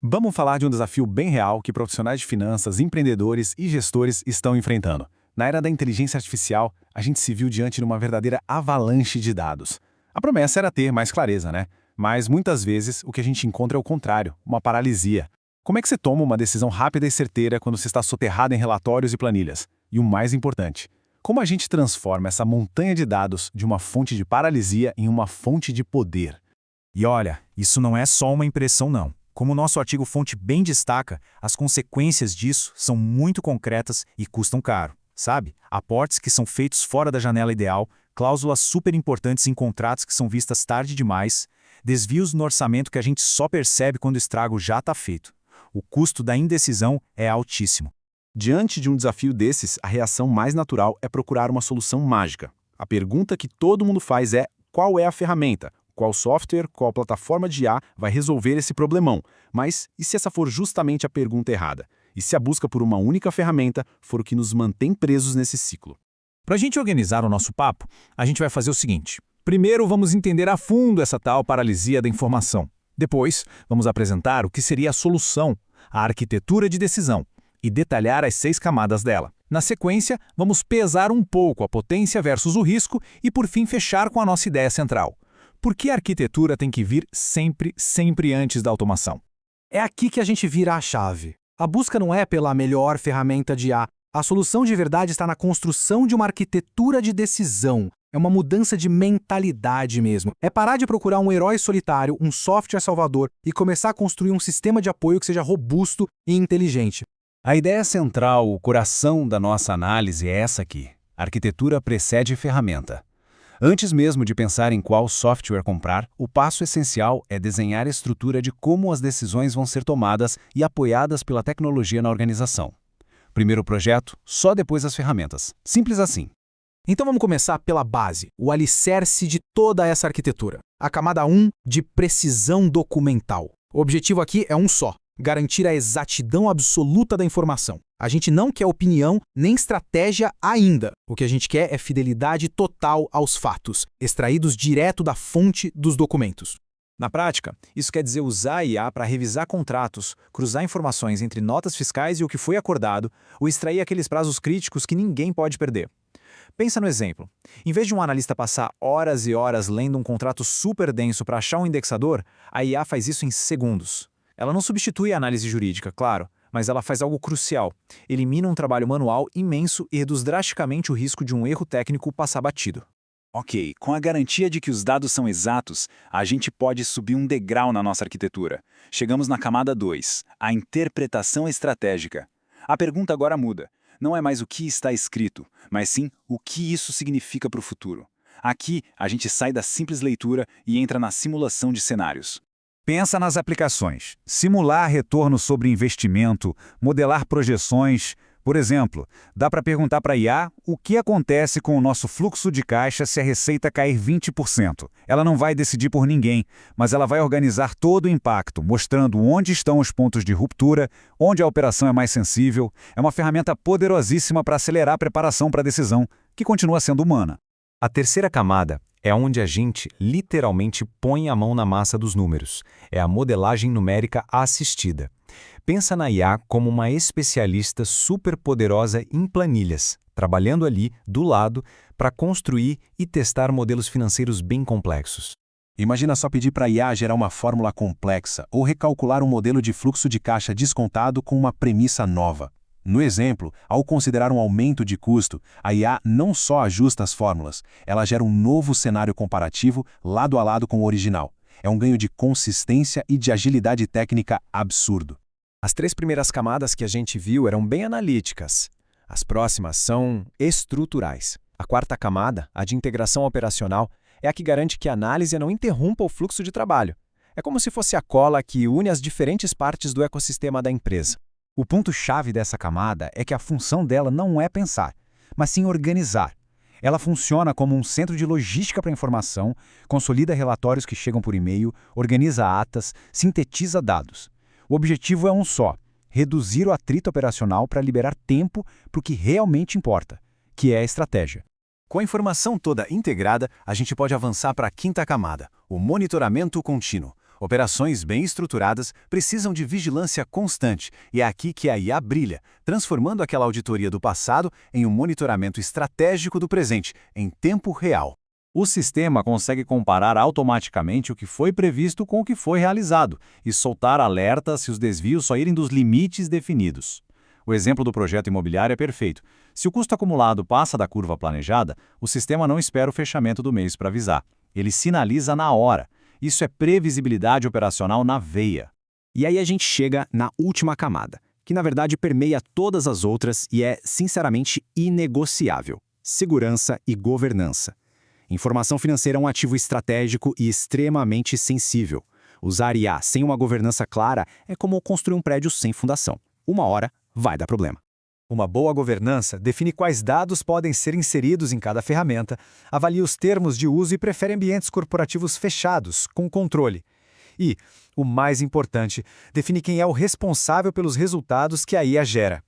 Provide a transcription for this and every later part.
Vamos falar de um desafio bem real que profissionais de finanças, empreendedores e gestores estão enfrentando. Na era da inteligência artificial, a gente se viu diante de uma verdadeira avalanche de dados. A promessa era ter mais clareza, né? Mas muitas vezes o que a gente encontra é o contrário, uma paralisia. Como é que você toma uma decisão rápida e certeira quando você está soterrado em relatórios e planilhas? E o mais importante, como a gente transforma essa montanha de dados de uma fonte de paralisia em uma fonte de poder? E olha, isso não é só uma impressão não. Como o nosso artigo-fonte bem destaca, as consequências disso são muito concretas e custam caro, sabe? Aportes que são feitos fora da janela ideal, cláusulas super importantes em contratos que são vistas tarde demais, desvios no orçamento que a gente só percebe quando o estrago já está feito. O custo da indecisão é altíssimo. Diante de um desafio desses, a reação mais natural é procurar uma solução mágica. A pergunta que todo mundo faz é: qual é a ferramenta? Qual software, qual plataforma de IA vai resolver esse problemão? Mas e se essa for justamente a pergunta errada? E se a busca por uma única ferramenta for o que nos mantém presos nesse ciclo? Para a gente organizar o nosso papo, a gente vai fazer o seguinte. Primeiro, vamos entender a fundo essa tal paralisia da informação. Depois, vamos apresentar o que seria a solução, a arquitetura de decisão, e detalhar as 6 camadas dela. Na sequência, vamos pesar um pouco a potência versus o risco e, por fim, fechar com a nossa ideia central. Por que a arquitetura tem que vir sempre antes da automação? É aqui que a gente vira a chave. A busca não é pela melhor ferramenta de IA. A solução de verdade está na construção de uma arquitetura de decisão. É uma mudança de mentalidade mesmo. É parar de procurar um herói solitário, um software salvador e começar a construir um sistema de apoio que seja robusto e inteligente. A ideia central, o coração da nossa análise é essa aqui. A arquitetura precede ferramenta. Antes mesmo de pensar em qual software comprar, o passo essencial é desenhar a estrutura de como as decisões vão ser tomadas e apoiadas pela tecnologia na organização. Primeiro o projeto, só depois as ferramentas. Simples assim. Então vamos começar pela base, o alicerce de toda essa arquitetura. A camada 1 de precisão documental. O objetivo aqui é um só: garantir a exatidão absoluta da informação. A gente não quer opinião nem estratégia ainda. O que a gente quer é fidelidade total aos fatos, extraídos direto da fonte dos documentos. Na prática, isso quer dizer usar a IA para revisar contratos, cruzar informações entre notas fiscais e o que foi acordado, ou extrair aqueles prazos críticos que ninguém pode perder. Pensa no exemplo. Em vez de um analista passar horas e horas lendo um contrato super denso para achar um indexador, a IA faz isso em segundos. Ela não substitui a análise jurídica, claro, mas ela faz algo crucial. Elimina um trabalho manual imenso e reduz drasticamente o risco de um erro técnico passar batido. Ok, com a garantia de que os dados são exatos, a gente pode subir um degrau na nossa arquitetura. Chegamos na camada 2, a interpretação estratégica. A pergunta agora muda. Não é mais o que está escrito, mas sim o que isso significa para o futuro. Aqui, a gente sai da simples leitura e entra na simulação de cenários. Pensa nas aplicações. Simular retorno sobre investimento, modelar projeções. Por exemplo, dá para perguntar para a IA o que acontece com o nosso fluxo de caixa se a receita cair 20%. Ela não vai decidir por ninguém, mas ela vai organizar todo o impacto, mostrando onde estão os pontos de ruptura, onde a operação é mais sensível. É uma ferramenta poderosíssima para acelerar a preparação para a decisão, que continua sendo humana. A terceira camada é onde a gente literalmente põe a mão na massa dos números. É a modelagem numérica assistida. Pensa na IA como uma especialista super poderosa em planilhas, trabalhando ali, do lado, para construir e testar modelos financeiros bem complexos. Imagina só pedir para a IA gerar uma fórmula complexa ou recalcular um modelo de fluxo de caixa descontado com uma premissa nova. No exemplo, ao considerar um aumento de custo, a IA não só ajusta as fórmulas, ela gera um novo cenário comparativo lado a lado com o original. É um ganho de consistência e de agilidade técnica absurdo. As 3 primeiras camadas que a gente viu eram bem analíticas. As próximas são estruturais. A 4ª camada, a de integração operacional, é a que garante que a análise não interrompa o fluxo de trabalho. É como se fosse a cola que une as diferentes partes do ecossistema da empresa. O ponto-chave dessa camada é que a função dela não é pensar, mas sim organizar. Ela funciona como um centro de logística para a informação, consolida relatórios que chegam por e-mail, organiza atas, sintetiza dados. O objetivo é um só: reduzir o atrito operacional para liberar tempo para o que realmente importa, que é a estratégia. Com a informação toda integrada, a gente pode avançar para a 5ª camada, o monitoramento contínuo. Operações bem estruturadas precisam de vigilância constante, e é aqui que a IA brilha, transformando aquela auditoria do passado em um monitoramento estratégico do presente, em tempo real. O sistema consegue comparar automaticamente o que foi previsto com o que foi realizado e soltar alertas se os desvios saírem dos limites definidos. O exemplo do projeto imobiliário é perfeito. Se o custo acumulado passa da curva planejada, o sistema não espera o fechamento do mês para avisar. Ele sinaliza na hora. Isso é previsibilidade operacional na veia. E aí a gente chega na última camada, que na verdade permeia todas as outras e é, sinceramente, inegociável: segurança e governança. Informação financeira é um ativo estratégico e extremamente sensível. Usar IA sem uma governança clara é como construir um prédio sem fundação. Uma hora vai dar problema. Uma boa governança define quais dados podem ser inseridos em cada ferramenta, avalia os termos de uso e prefere ambientes corporativos fechados, com controle. E, o mais importante, define quem é o responsável pelos resultados que a IA gera.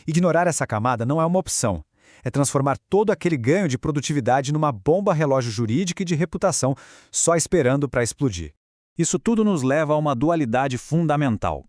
Ignorar essa camada não é uma opção. É transformar todo aquele ganho de produtividade numa bomba relógio jurídica e de reputação só esperando para explodir. Isso tudo nos leva a uma dualidade fundamental.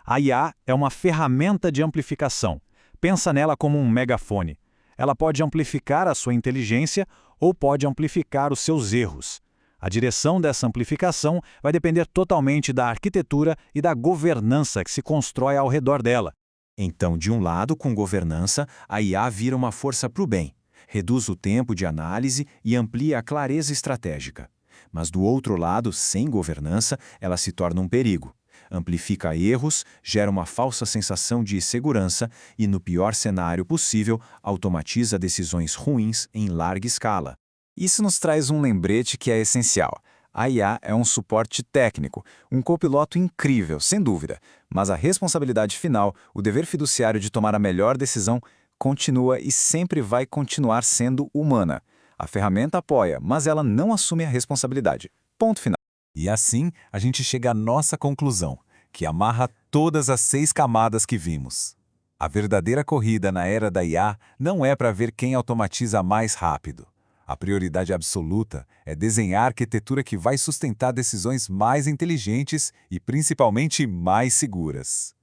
A IA é uma ferramenta de amplificação. Pensa nela como um megafone. Ela pode amplificar a sua inteligência ou pode amplificar os seus erros. A direção dessa amplificação vai depender totalmente da arquitetura e da governança que se constrói ao redor dela. Então, de um lado, com governança, a IA vira uma força para o bem, reduz o tempo de análise e amplia a clareza estratégica. Mas do outro lado, sem governança, ela se torna um perigo. Amplifica erros, gera uma falsa sensação de segurança e, no pior cenário possível, automatiza decisões ruins em larga escala. Isso nos traz um lembrete que é essencial. A IA é um suporte técnico, um copiloto incrível, sem dúvida, mas a responsabilidade final, o dever fiduciário de tomar a melhor decisão, continua e sempre vai continuar sendo humana. A ferramenta apoia, mas ela não assume a responsabilidade. Ponto final. E assim, a gente chega à nossa conclusão, que amarra todas as 6 camadas que vimos. A verdadeira corrida na era da IA não é para ver quem automatiza mais rápido. A prioridade absoluta é desenhar a arquitetura que vai sustentar decisões mais inteligentes e, principalmente, mais seguras.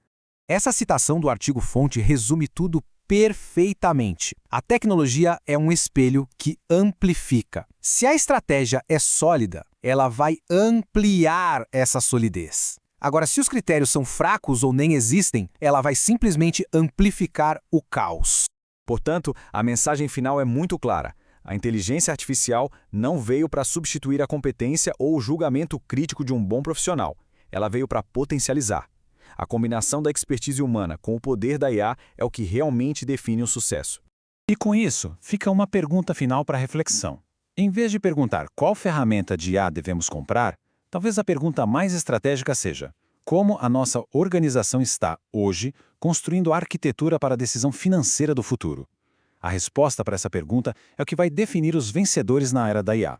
Essa citação do artigo-fonte resume tudo perfeitamente. A tecnologia é um espelho que amplifica. Se a estratégia é sólida, ela vai ampliar essa solidez. Agora, se os critérios são fracos ou nem existem, ela vai simplesmente amplificar o caos. Portanto, a mensagem final é muito clara. A inteligência artificial não veio para substituir a competência ou o julgamento crítico de um bom profissional. Ela veio para potencializar. A combinação da expertise humana com o poder da IA é o que realmente define o sucesso. E com isso, fica uma pergunta final para reflexão. Em vez de perguntar qual ferramenta de IA devemos comprar, talvez a pergunta mais estratégica seja: como a nossa organização está, hoje, construindo a arquitetura para a decisão financeira do futuro? A resposta para essa pergunta é o que vai definir os vencedores na era da IA.